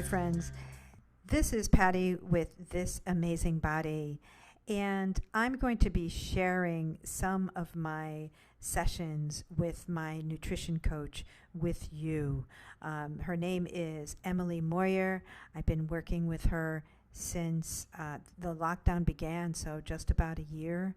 Hi, friends. This is Patti with This Amazing Body, and I'm going to be sharing some of my sessions with my nutrition coach with you. Her name is Emily Moyer. I've been working with her since the lockdown began, so just about a year,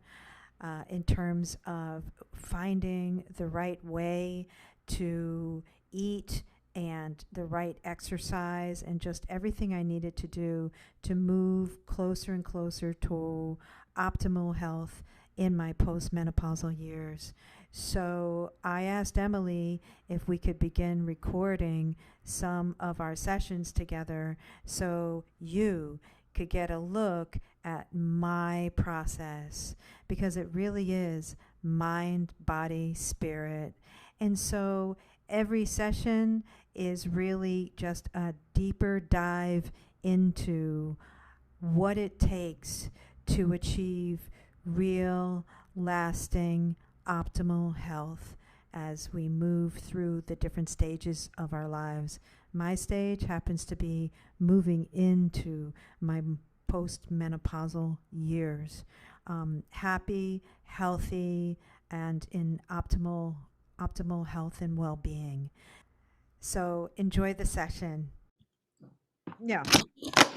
in terms of finding the right way to eat and the right exercise and just everything I needed to do to move closer and closer to optimal health in my postmenopausal years. So I asked Emily if we could begin recording some of our sessions together so you could get a look at my process, because it really is mind, body, spirit. And so every session is really just a deeper dive into what it takes to achieve real, lasting, optimal health as we move through the different stages of our lives. My stage happens to be moving into my postmenopausal years. Happy, healthy, and in optimal health and well-being. So enjoy the session. Yeah,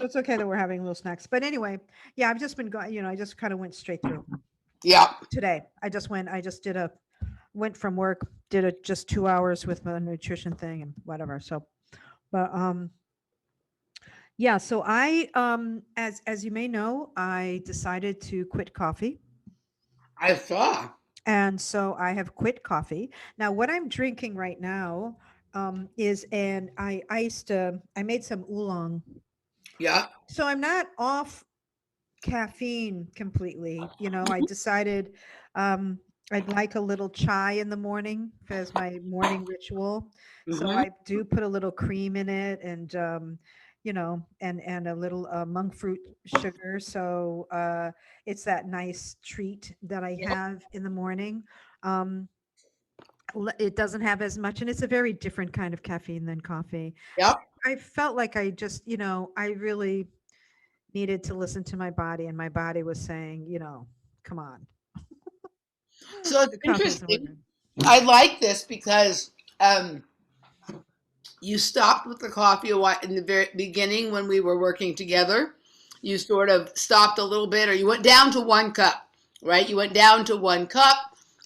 it's okay that we're having little snacks. But anyway, yeah, I've just been going, I just kind of went straight through Yeah. today. I just went from work, did a just 2 hours with my nutrition thing and whatever. So, but, yeah, so as you may know, I decided to quit coffee. I saw. And so I have quit coffee. Now, what I'm drinking right now is, and I made some oolong. Yeah. So I'm not off caffeine completely. I decided I'd like a little chai in the morning as my morning ritual. So Hmm. I do put a little cream in it, and and a little monk fruit sugar. So it's that nice treat that I Yep. have in the morning. Um, it doesn't have as much, and it's a very different kind of caffeine than coffee. Yep. I felt like I just, I really needed to listen to my body, and my body was saying, come on, So it's the coffee isn't interesting. working. I like this because um, you stopped with the coffee a while in the very beginning when we were working together. You sort of stopped a little bit, or you went down to 1 cup, right? You went down to 1 cup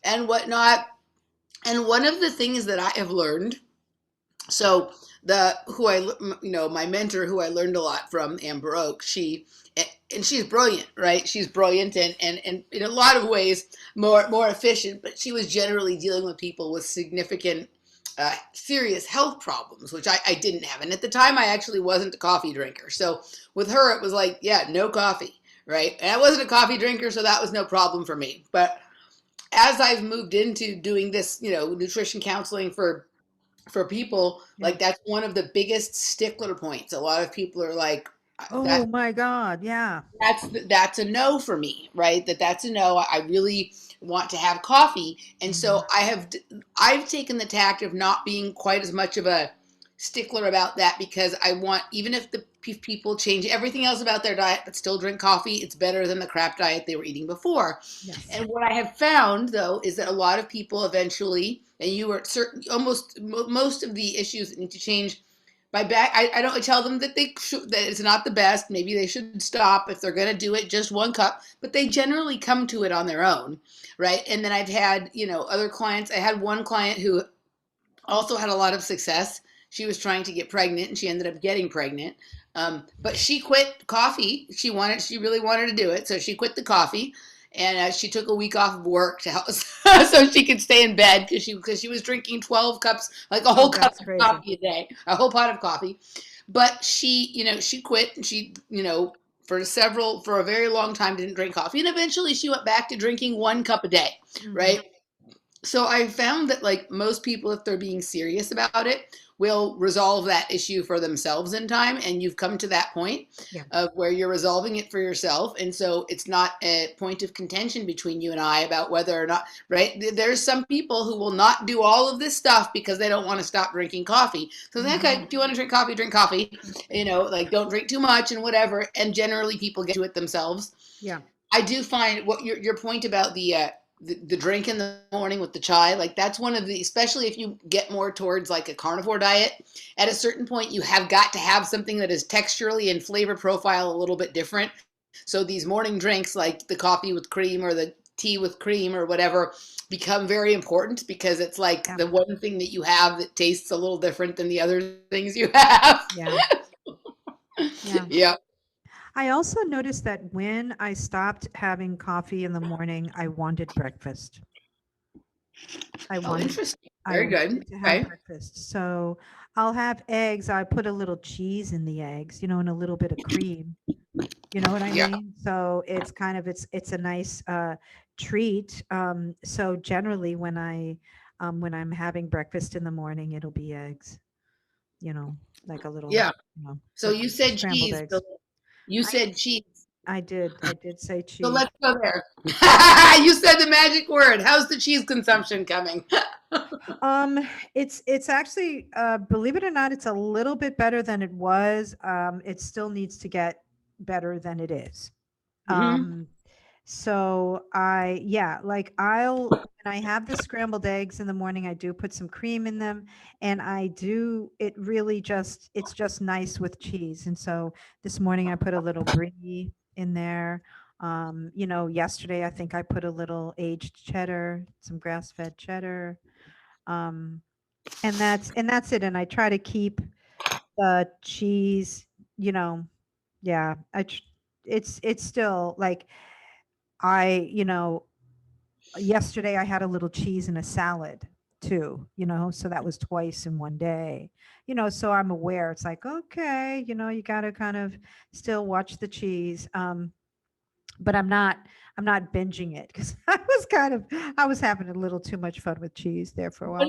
and whatnot. And one of the things that I have learned, so the who I my mentor who I learned a lot from, Amber Oak, and she's brilliant, right? She's brilliant and in a lot of ways more efficient, but she was generally dealing with people with significant serious health problems, which I didn't have. And at the time, I actually wasn't a coffee drinker. So with her, it was like, yeah, no coffee, right? And I wasn't a coffee drinker, so that was no problem for me. But as I've moved into doing this, nutrition counseling for people, Yeah. like that's one of the biggest stickler points. A lot of people are like, Oh that my God. Yeah. that's a no for me, right? That's a no. I really want to have coffee, and Hmm. so I've taken the tact of not being quite as much of a stickler about that, because I want, even if the people change everything else about their diet but still drink coffee, it's better than the crap diet they were eating before. Yes. And what I have found, though, is that a lot of people eventually, and you are certain, most of the issues that need to change by back. I don't tell them that that it's not the best. Maybe they should stop if they're going to do it just 1 cup, but they generally come to it on their own, right? And then I've had other clients. I had one client who also had a lot of success. She was trying to get pregnant, and she ended up getting pregnant. But she quit coffee. She really wanted to do it, so she quit the coffee, and she took a week off of work to help, so she could stay in bed, because she was drinking 12 cups, like a Oh, whole cup that's of crazy. coffee a day, a whole pot of coffee. But she quit, and she for a very long time didn't drink coffee, and eventually she went back to drinking 1 cup a day, Hmm. right? So I found that, like most people, if they're being serious about it, will resolve that issue for themselves in time, and you've come to that point Yeah. of where you're resolving it for yourself, and so it's not a point of contention between you and I about whether or not, right? There's some people who will not do all of this stuff because they don't want to stop drinking coffee. So okay, do you want to drink coffee, like don't drink too much and whatever, and generally people get to it themselves. Yeah. I do find what your point about the drink in the morning with the chai, like that's one of the, especially if you get more towards like a carnivore diet, at a certain point you have got to have something that is texturally and flavor profile a little bit different. So these morning drinks like the coffee with cream or the tea with cream or whatever become very important because it's like Yeah. the one thing that you have that tastes a little different than the other things you have. Yeah. Yeah. Yeah. I also noticed that when I stopped having coffee in the morning, I wanted breakfast. I Oh, wanted interesting. I Very good. wanted to have Okay. breakfast. So I'll have eggs. I put a little cheese in the eggs, and a little bit of cream. You know what I Yeah. mean? So it's kind of it's a nice treat. So generally when I'm having breakfast in the morning, it'll be eggs, like a little, Yeah. So like you said scrambled cheese. So eggs. you I said cheese. I did say So cheese. let's go there. You said the magic word. How's the cheese consumption coming? It's actually, believe it or not, it's a little bit better than it was. It still needs to get better than it is. Hmm. Um, so yeah, like when I have the scrambled eggs in the morning, I do put some cream in them, and it really it's just nice with cheese. And so this morning I put a little brie in there. Yesterday I think I put a little aged cheddar, some grass-fed cheddar. Um, and that's it. And I try to keep the cheese, you know, yeah, it's still like yesterday I had a little cheese in a salad too, so that was twice in one day. So I'm aware it's like, okay, you got to kind of still watch the cheese. But I'm not binging it because I was having a little too much fun with cheese there for a while.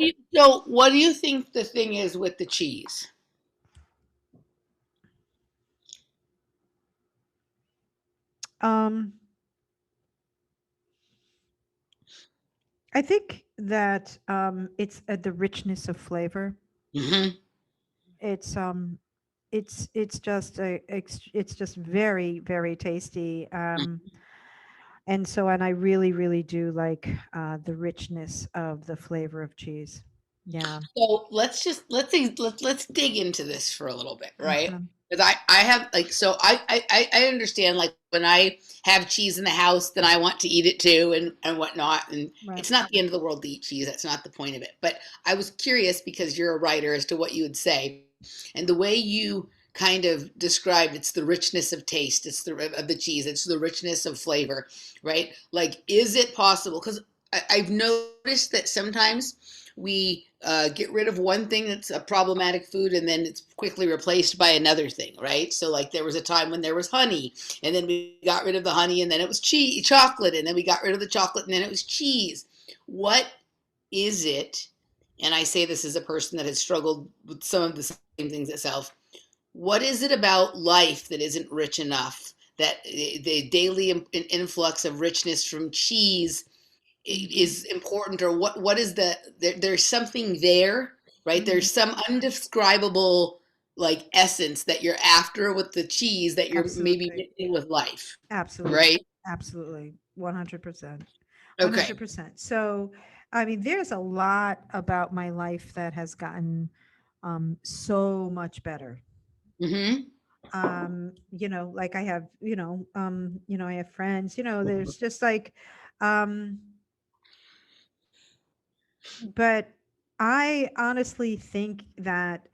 What do you think the thing is with the cheese? Um, I think that it's the richness of flavor. Hmm. It's it's just very very tasty. And I really really do like the richness of the flavor of cheese. Yeah. So let's dig into this for a little bit, right? Okay. Because I have like, so I understand, like when I have cheese in the house, then I want to eat it too and whatnot. And Right. it's not the end of the world to eat cheese. That's not the point of it. But I was curious because you're a writer as to what you would say, and the way you kind of described it's the richness of taste, it's the cheese, it's the richness of flavor, right? Like, is it possible? Because I've noticed that sometimes we get rid of one thing that's a problematic food and then it's quickly replaced by another thing, right? So like there was a time when there was honey and then we got rid of the honey and then it was chocolate, and then we got rid of the chocolate and then it was cheese. What is it? And I say this as a person that has struggled with some of the same things itself. What is it about life that isn't rich enough, that the daily influx of richness from cheese Hmm. is important, or what is there's something there, right? Hmm. There's some undescribable like essence that you're after with the cheese that you're maybe Absolutely. missing with life, Absolutely. right? Absolutely. 100%. Okay. 100%. So, I mean, there's a lot about my life that has gotten so much better. Mm-hmm. Like I have, I have friends, there's just like, um, but I honestly think that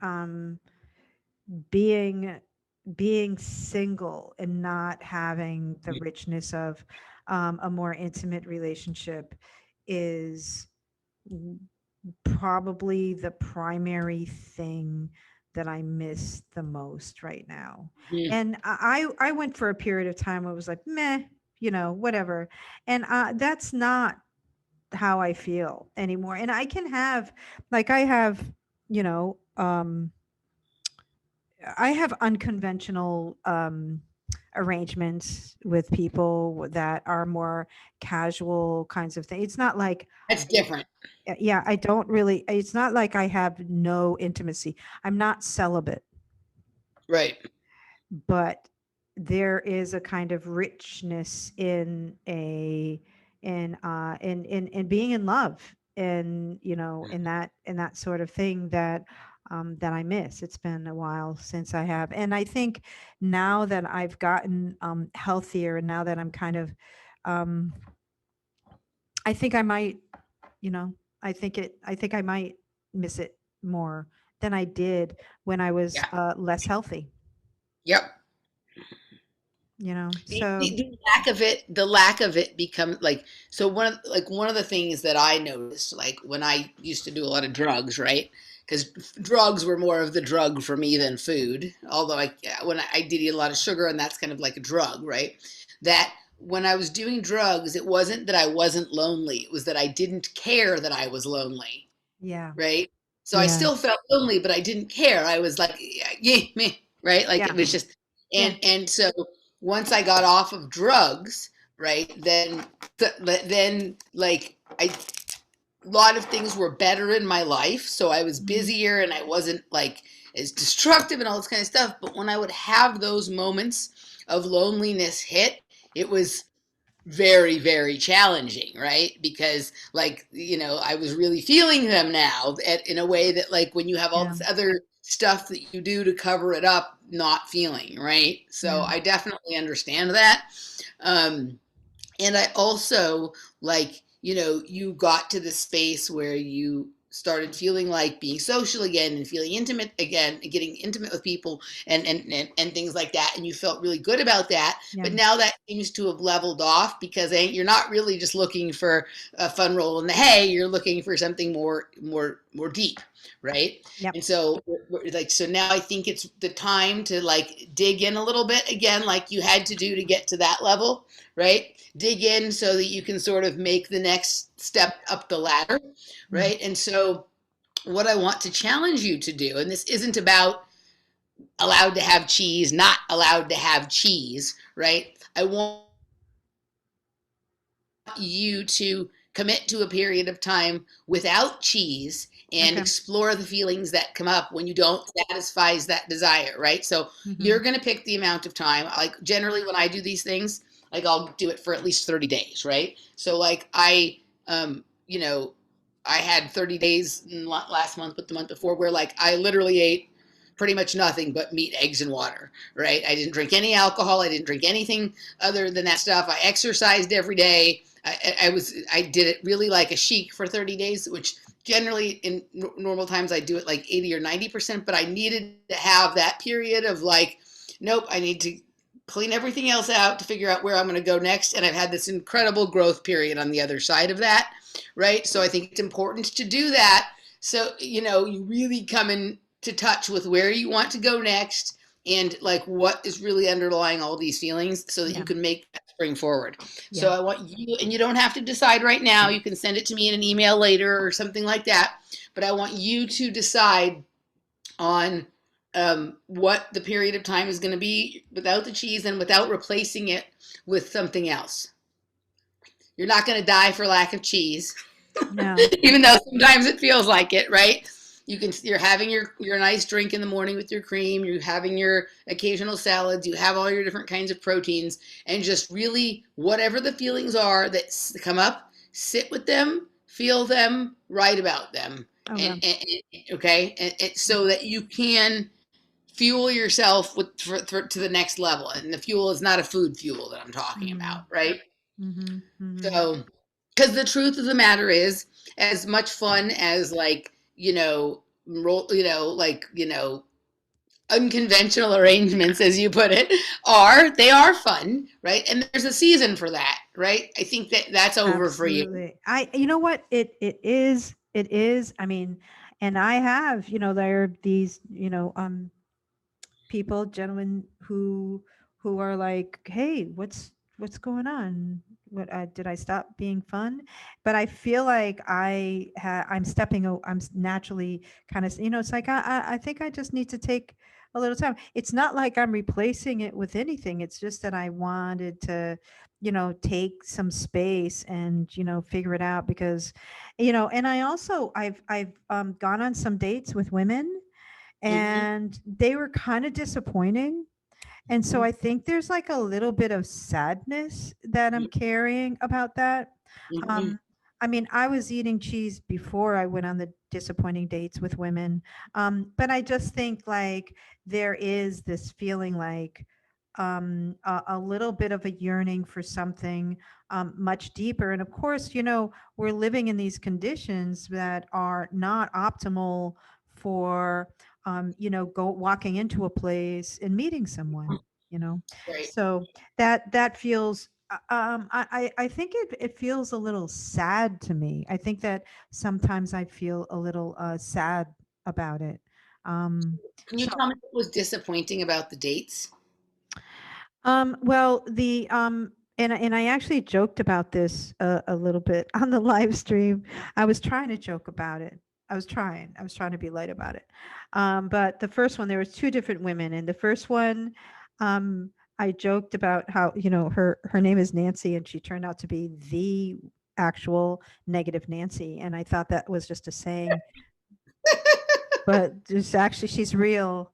being being single and not having the richness of a more intimate relationship is probably the primary thing that I miss the most right now. Mm-hmm. And I went for a period of time where it was like, meh, whatever. And that's not how I feel anymore. And I can have, like, I have. you know, I have unconventional arrangements with people that are more casual kinds of things. It's not like, That's different. yeah, I don't really, it's not like I have no intimacy. I'm not celibate, Right. but there is a kind of richness in in being in love, and in that sort of thing that that I miss. It's been a while since I have, and I think now that I've gotten healthier, and now that I'm kind of um, I think I might, you know, I think I might miss it more than I did when I was Yeah. less healthy. Yep. So The lack of it becomes like, so one of the things that I noticed, like when I used to do a lot of drugs, right? Because drugs were more of the drug for me than food. Although when I did eat a lot of sugar, and that's kind of like a drug, right? That when I was doing drugs, it wasn't that I wasn't lonely; it was that I didn't care that I was lonely, yeah, right? So I yeah, still felt lonely, but I didn't care. I was like, yeah, yeah, me, right? Like yeah, it was just, yeah, and so once I got off of drugs, right, then like a lot of things were better in my life. So I was mhm, busier and I wasn't like as destructive and all this kind of stuff. But when I would have those moments of loneliness hit, it was very, very challenging, right? Because like, I was really feeling them now in a way that, like, when you have all yeah, this other stuff that you do to cover it up, not feeling, right? So yeah, I definitely understand that. um and I also, like, you got to the space where you started feeling like being social again and feeling intimate again and getting intimate with people and things like that, and you felt really good about that. yeah, But now that seems to have leveled off, because you're not really just looking for a fun roll in the hay, you're looking for something more deep, right? yep, And so like, so now I think it's the time to like dig in a little bit again, like you had to do to get to that level, right? Dig in so that you can sort of make the next step up the ladder, mm, right? And so, what I want to challenge you to do, and this isn't about allowed to have cheese, not allowed to have cheese, right? I want you to commit to a period of time without cheese and okay, explore the feelings that come up when you don't satisfies that desire, right? So mhm, you're going to pick the amount of time. Like, generally when I do these things, like, I'll do it for at least 30 days, right? So like um you know I had 30 days last month, but the month before, where like I literally ate pretty much nothing but meat, eggs, and water, right? I didn't drink any alcohol. I didn't drink anything other than that stuff. I exercised every day. I did it really like a chic for 30 days, which generally in normal times I do it like 80 or 90%, but I needed to have that period of like, nope, I need to clean everything else out to figure out where I'm going to go next. And I've had this incredible growth period on the other side of that, right? So I think it's important to do that. So, you really come into touch with where you want to go next, and like what is really underlying all these feelings, so that yeah, you can make that spring forward. yeah, So I want you, and you don't have to decide right now. You can send it to me in an email later or something like that. But I want you to decide on what the period of time is going to be without the cheese and without replacing it with something else. You're not going to die for lack of cheese, no, even though sometimes it feels like it, right? You're having your nice drink in the morning with your cream, you're having your occasional salads, you have all your different kinds of proteins, and just really, whatever the feelings are that come up, sit with them, feel them, write about them, okay, okay, and so that you can fuel yourself to the next level. And the fuel is not a food fuel that I'm talking about, mm, right? mhm, mhm, So, because the truth of the matter is, as much fun as, like, unconventional arrangements, as you put it, they are fun, right? And there's a season for that, right? I think that that's over for you. absolutely. You know what, it is. I mean, and I have, there are these, people, gentlemen who are like, hey, what's going on? What did I stop being fun? But I feel like I'm naturally kind of, it's like I think I just need to take a little time. It's not like I'm replacing it with anything. It's just that I wanted to, take some space and, figure it out because, and I've gone on some dates with women Hmm. and they were kind of disappointing, and so I think there's like a little bit of sadness that I'm carrying about that. Hmm. Um, I mean, I was eating cheese before I went on the disappointing dates with women. But I just think like there is this feeling like a little bit of a yearning for something much deeper. And of course, we're living in these conditions that are not optimal for go walking into a place and meeting someone, you know. Right. So that feels I think it feels a little sad to me. I think that sometimes I feel a little sad about it. Can you So tell me what was disappointing about the dates? well, and I actually joked about this a little bit on the live stream. I was trying to joke about it. I was trying to be light about it. But the first one, there was two different women, and the first one, I joked about how her name is Nancy, and she turned out to be the actual negative Nancy, and I thought that was just a saying, but just actually she's real,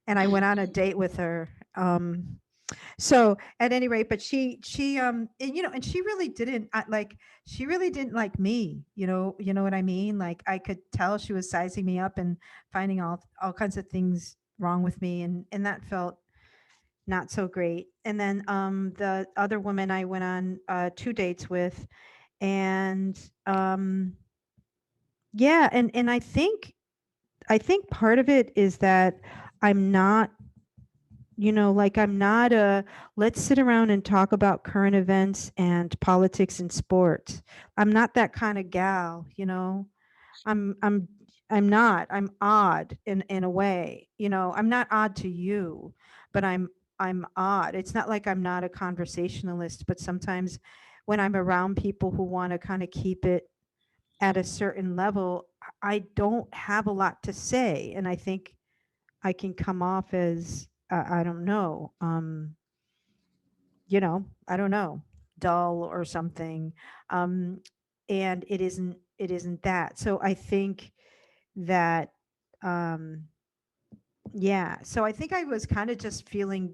and I went on a date with her. So at any rate, but and, and she really didn't she really didn't like me, you know what I mean? Like I could tell she was sizing me up and finding all kinds of things wrong with me, and that felt not so great. And then the other woman I went on two dates with, and yeah, and I think part of it is that I'm not like I'm not a let's sit around and talk about current events and politics and sports. I'm not that kind of gal. I'm I'm I'm not. I'm odd in a way. I'm not odd to you, but I'm odd. It's not like I'm not a conversationalist, but sometimes when I'm around people who want to kind of keep it at a certain level, I don't have a lot to say, and I think I can come off as I don't know, I don't know, dull or something. Um, and it isn't that. So I think that yeah. So I think I was kind of just feeling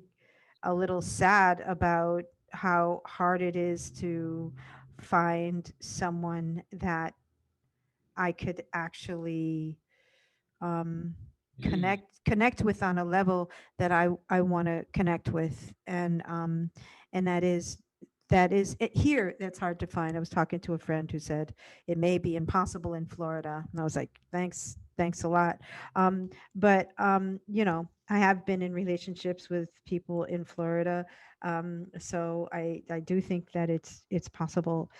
a little sad about how hard it is to find someone that I could actually um, connect with on a level that I want to connect with, and that is it here. That's hard to find. I was talking to a friend who said it may be impossible in Florida, and I was like, thanks a lot. But I have been in relationships with people in Florida, so I do think that it's possible.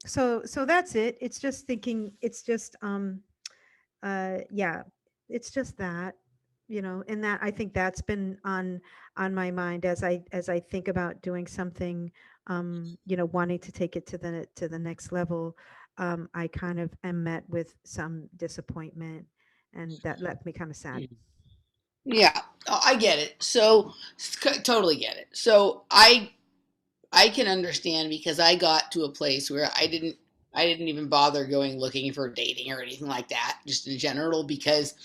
So that's it. It's just thinking. It's just yeah, it's just that, and that I think that's been on my mind as I think about doing something, wanting to take it to the next level. I kind of am met with some disappointment, and that left me kind of sad. Yeah, I get it. So totally get it. So I can understand because I got to a place where I didn't even bother going looking for dating or anything like that, just in general, because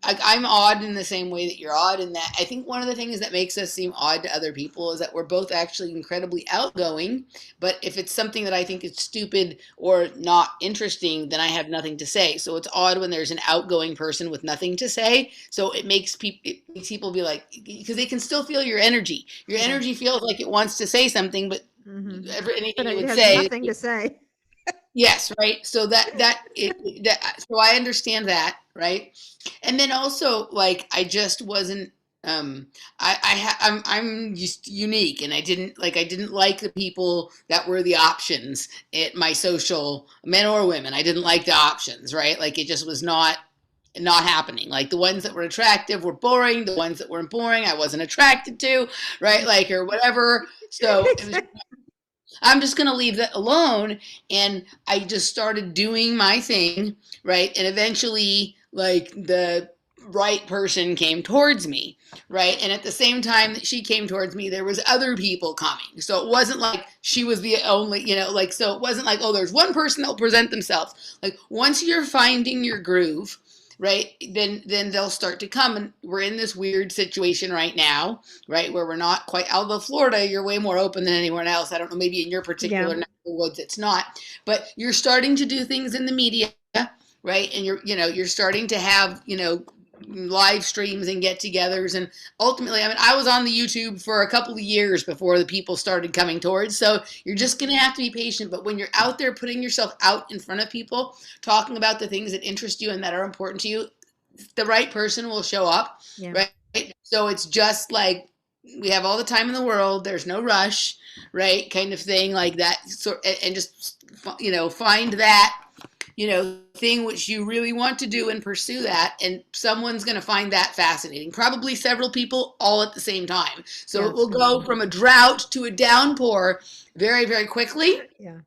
I'm odd in the same way that you're odd. In that, I think one of the things that makes us seem odd to other people is that we're both actually incredibly outgoing. But if it's something that I think is stupid or not interesting, then I have nothing to say. So it's odd when there's an outgoing person with nothing to say. So it makes people be like, because they can still feel your energy. Your Yeah. energy feels like it wants to say something, but But anything you it would has say. nothing to say. Yes, right. So so I understand that, right? And then also like I just wasn't I'm just unique, and I didn't like the people that were the options at my social, men or women. I didn't like the options, right? Like it just was not not happening. Like the ones that were attractive were boring. The ones that weren't boring, I wasn't attracted to, right? Like, or whatever. So it was, I'm just going to leave that alone. And I just started doing my thing, right? And eventually, like, the right person came towards me, right? And at the same time that she came towards me, there was other people coming. So it wasn't like she was the only, like, so it wasn't like, oh, there's one person that'll present themselves. Like, once you're finding your groove, right, then they'll start to come. And we're in this weird situation right now, right, where we're not quite, although Florida, you're way more open than anyone else. I don't know, maybe in your Yeah. particular neck of the woods it's not, but you're starting to do things in the media, right? And you're starting to have, live streams and get-togethers. And ultimately, I mean, I was on the YouTube for a couple of years before the people started coming towards. So you're just going to have to be patient. But when you're out there putting yourself out in front of people, talking about the things that interest you and that are important to you, the right person will show up, Yeah. right? So it's just like, we have all the time in the world. There's no rush, right? Kind of thing like that. So, and just, find that, thing which you really want to do and pursue that. And someone's going to find that fascinating. Probably several people all at the same time. So Yeah. it will go from a drought to a downpour very, very quickly. Yeah.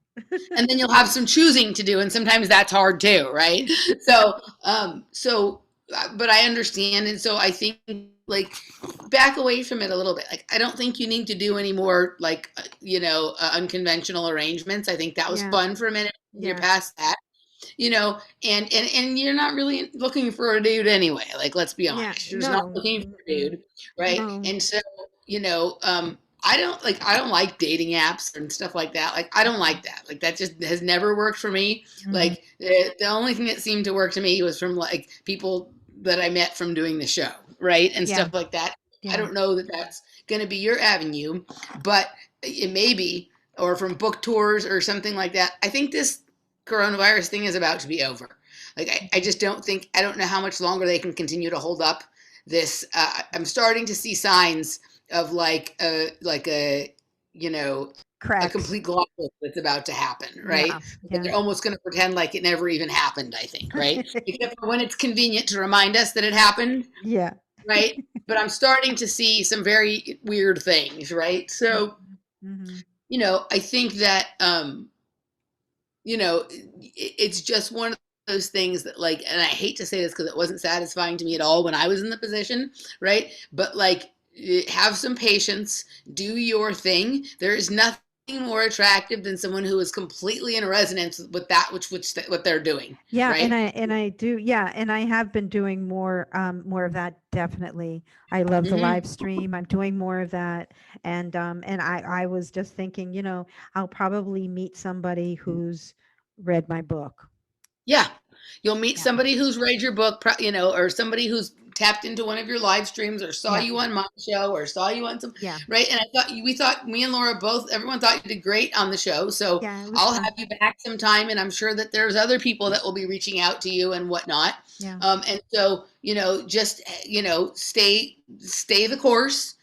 And then you'll have some choosing to do. And sometimes that's hard too, right? So, but I understand. And so I think, like, back away from it a little bit. Like, I don't think you need to do any more, like, unconventional arrangements. I think that was Yeah. fun for a minute. You're Yeah. past that, and you're not really looking for a dude anyway. Like, let's be Yeah. honest, you're just not No. looking for a dude, right? No. And so, I don't like dating apps and stuff like that. Like, I don't like that. Like, that just has never worked for me. Mhm. Like, the only thing that seemed to work to me was from, like, people that I met from doing the show, right? And Yeah. stuff like that. I Yeah. don't know that that's going to be your avenue, but it may be, or from book tours or something like that. I think this coronavirus thing is about to be over. Like, I just I don't know how much longer they can continue to hold up this. I'm starting to see signs of, like a Cracks. complete glossop that's about to happen, right? Yeah. And they're almost going to pretend like it never even happened, I think, right? Except for when it's convenient to remind us that it happened, Yeah. right? But I'm starting to see some very weird things, right? So, Mm-hmm. I think that, it's just one of those things that, like, and I hate to say this because it wasn't satisfying to me at all when I was in the position, right? But, like, have some patience, do your thing. There is nothing more attractive than someone who is completely in resonance with that which what they're doing. Yeah, right? and I do, yeah, and I have been doing more of that, definitely. I love the Mm-hmm. live stream. I'm doing more of that. And I was just thinking, I'll probably meet somebody who's read my book. Yeah. You'll meet Yeah. somebody who's read your book, or somebody who's tapped into one of your live streams, or saw Yeah. you on my show, or saw you on some, Yeah. right? And we thought, me and Laura both, everyone thought you did great on the show. So Yeah, it was I'll fun. have you back sometime, and I'm sure that there's other people that will be reaching out to you and whatnot. Yeah. And so, just, stay the course,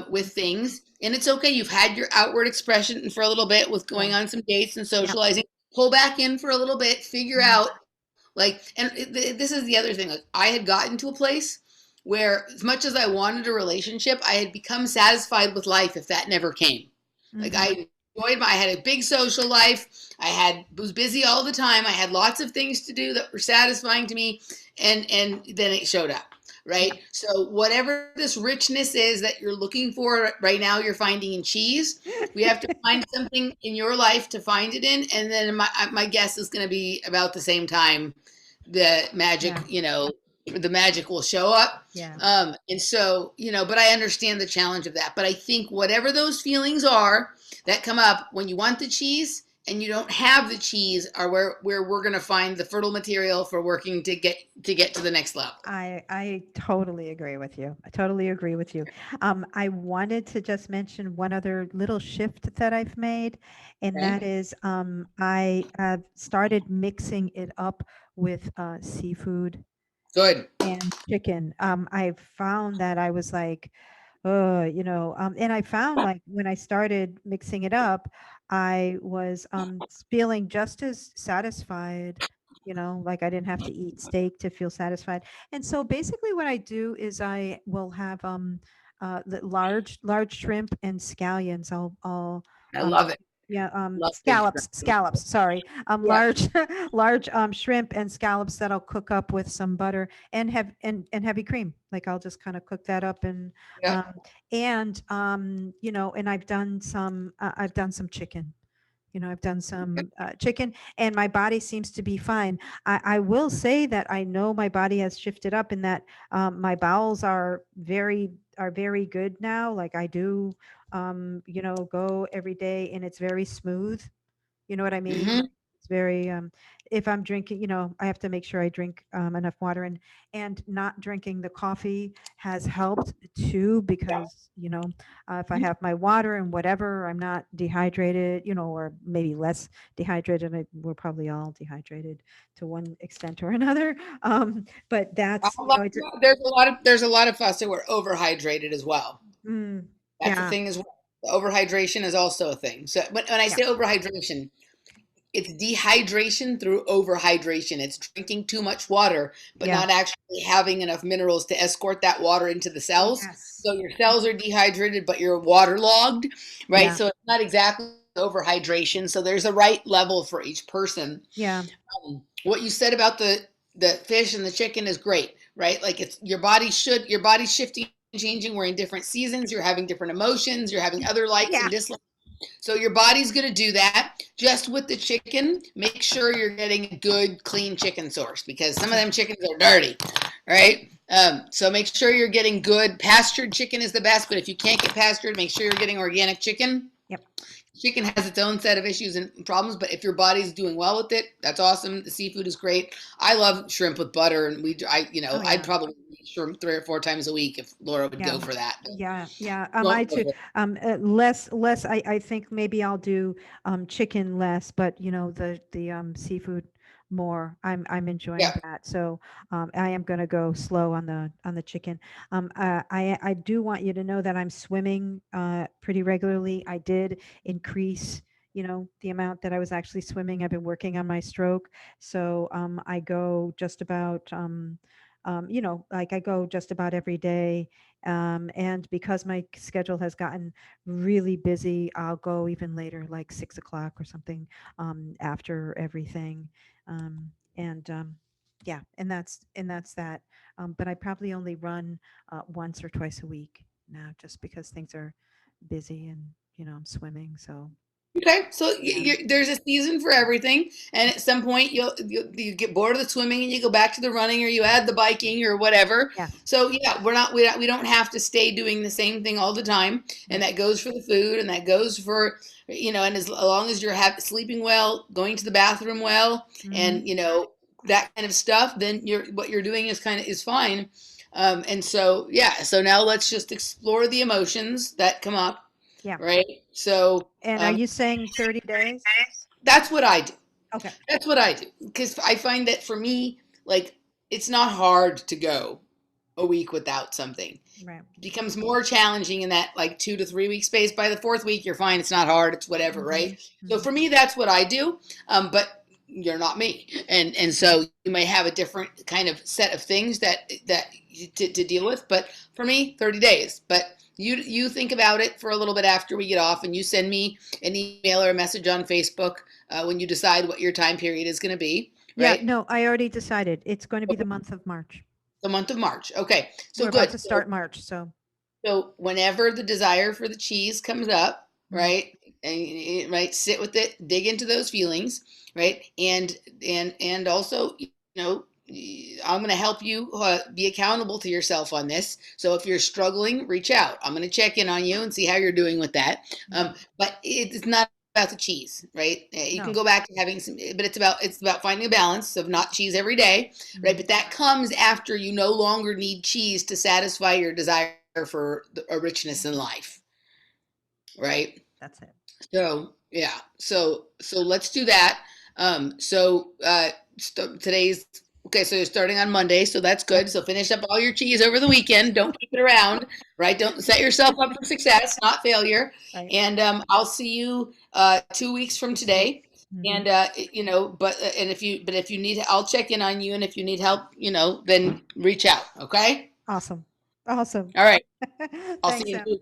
with things. And it's okay. You've had your outward expression for a little bit with going Yeah. on some dates and socializing. Pull back in for a little bit, figure out, like, and this is the other thing. Like, I had gotten to a place where, as much as I wanted a relationship, I had become satisfied with life if that never came. Like, I had a big social life. Was busy all the time. I had lots of things to do that were satisfying to me, and then it showed up, right? So whatever this richness is that you're looking for right now, you're finding in cheese. We have to find something in your life to find it in, and then my guess is going to be about the same time the magic, the magic will show up. Yeah. And so, but I understand the challenge of that. But I think whatever those feelings are that come up when you want the cheese and you don't have the cheese are where we're going to find the fertile material for working to get to the next level. I totally agree with you. I totally agree with you. I wanted to just mention one other little shift that I've made, and Okay. that is I have started mixing it up with seafood Good. and chicken. I found that I was like, and I found, like, when I started mixing it up, I was feeling just as satisfied like I didn't have to eat steak to feel satisfied. And so basically what I do is I will have the large shrimp and scallions. I'll I um love it. yeah, Love big shrimp. scallops, sorry. Yeah. Large large shrimp and scallops that I'll cook up with some butter and and heavy cream. Like I'll just kind of cook that up Yeah. um and I've done some chicken. I've done some chicken, and my body seems to be fine. I will say that I know my body has shifted up in that my bowels are very good now. Like I do, go every day, and it's very smooth. You know what I mean? Hmm. Like it's very if I'm drinking, I have to make sure I drink enough water, and not drinking the coffee has helped too because, if I have my water and whatever, I'm not dehydrated, or maybe less dehydrated. We're probably all dehydrated to one extent or another. But that's, There's a lot of us that were overhydrated as well. mm, That's the yeah, thing as well. Overhydration is also a thing. So when I yeah, say overhydration, it's dehydration through overhydration. It's drinking too much water, but yeah, not actually having enough minerals to escort that water into the cells. yes, So your cells are dehydrated, but you're waterlogged, right? yeah, So it's not exactly overhydration. So there's a right level for each person. yeah, What you said about the fish and the chicken is great, right? Like it's your body's shifting and changing. We're in different seasons. You're having different emotions. You're having other likes yeah, and dislikes. So your body's going to do that. Just with the chicken, make sure you're getting a good, clean chicken source because some of okay, them chickens are dirty, right? So make sure you're getting good pastured chicken is the best. But if you can't get pastured, make sure you're getting organic chicken. yep, Chicken has its own set of issues and problems, but if your body's doing well with it, that's awesome. The seafood is great. I love shrimp with butter, and oh I'd yeah. probably eat shrimp 3 or 4 times a week if Laura would Yeah. go for that. Yeah, yeah. I Don't go too. for Less. I think maybe I'll do chicken less, but the seafood more. I'm enjoying Yeah. that. So I am going to go slow on the chicken. I do want you to know that I'm swimming pretty regularly. I did increase, the amount that I was actually swimming. I've been working on my stroke, so I go just about like I go just about every day. And because my schedule has gotten really busy, I'll go even later, like 6 o'clock or something, after everything. And yeah, and that's that. But I probably only run once or twice a week now, just because things are busy and I'm swimming. So Okay, so yeah, there's a season for everything, and at some point you get bored of the swimming and you go back to the running or you add the biking or whatever. yes, So yeah, we don't have to stay doing the same thing all the time, and yep, that goes for the food, and that goes for and as long as you're sleeping well, going to the bathroom well, hmm, and that kind of stuff, then what you're doing is fine. And so yeah, so now let's just explore the emotions that come up, yeah. right? So. And are you saying 30 days? That's what I do. Okay, That's what I do because I find that for me, like it's not hard to go a week without something. right. It becomes more challenging in that like 2 to 3 week space. By the fourth week, you're fine. It's not hard. It's whatever, Hmm, right? So hmm. for me, that's what I do. But you're not me, and so you may have a different kind of set of things to deal with. But for me, 30 days. But you think about it for a little bit after we get off, and you send me an email or a message on Facebook when you decide what your time period is going to be, Yeah, right? no, I already decided. It's going to be the month of March. The month of March. Okay, so We're about good. to start March, so So whenever the desire for the cheese comes up, mm, right, and right, sit with it, dig into those feelings, right, and also, I'm going to help you be accountable to yourself on this. So if you're struggling, reach out. I'm going to check in on you and see how you're doing with that. mhm. But it's not about the cheese, right? You can No. go back to having some, but it's about finding a balance of not cheese every day, right? Mhm. But that comes after you no longer need cheese to satisfy your desire for a richness in life, right? That's it. So yeah, so let's do that. So today's okay. So you're starting on Monday, so that's Yep. good. So finish up all your cheese over the weekend. Don't keep it around, right? Don't set yourself up for success, not failure. Right. And I'll see you 2 weeks from today. And if you need, I'll check in on you, and if you need help, then reach out. Okay. Awesome. Awesome. All right. I'll see Thanks, you Em. in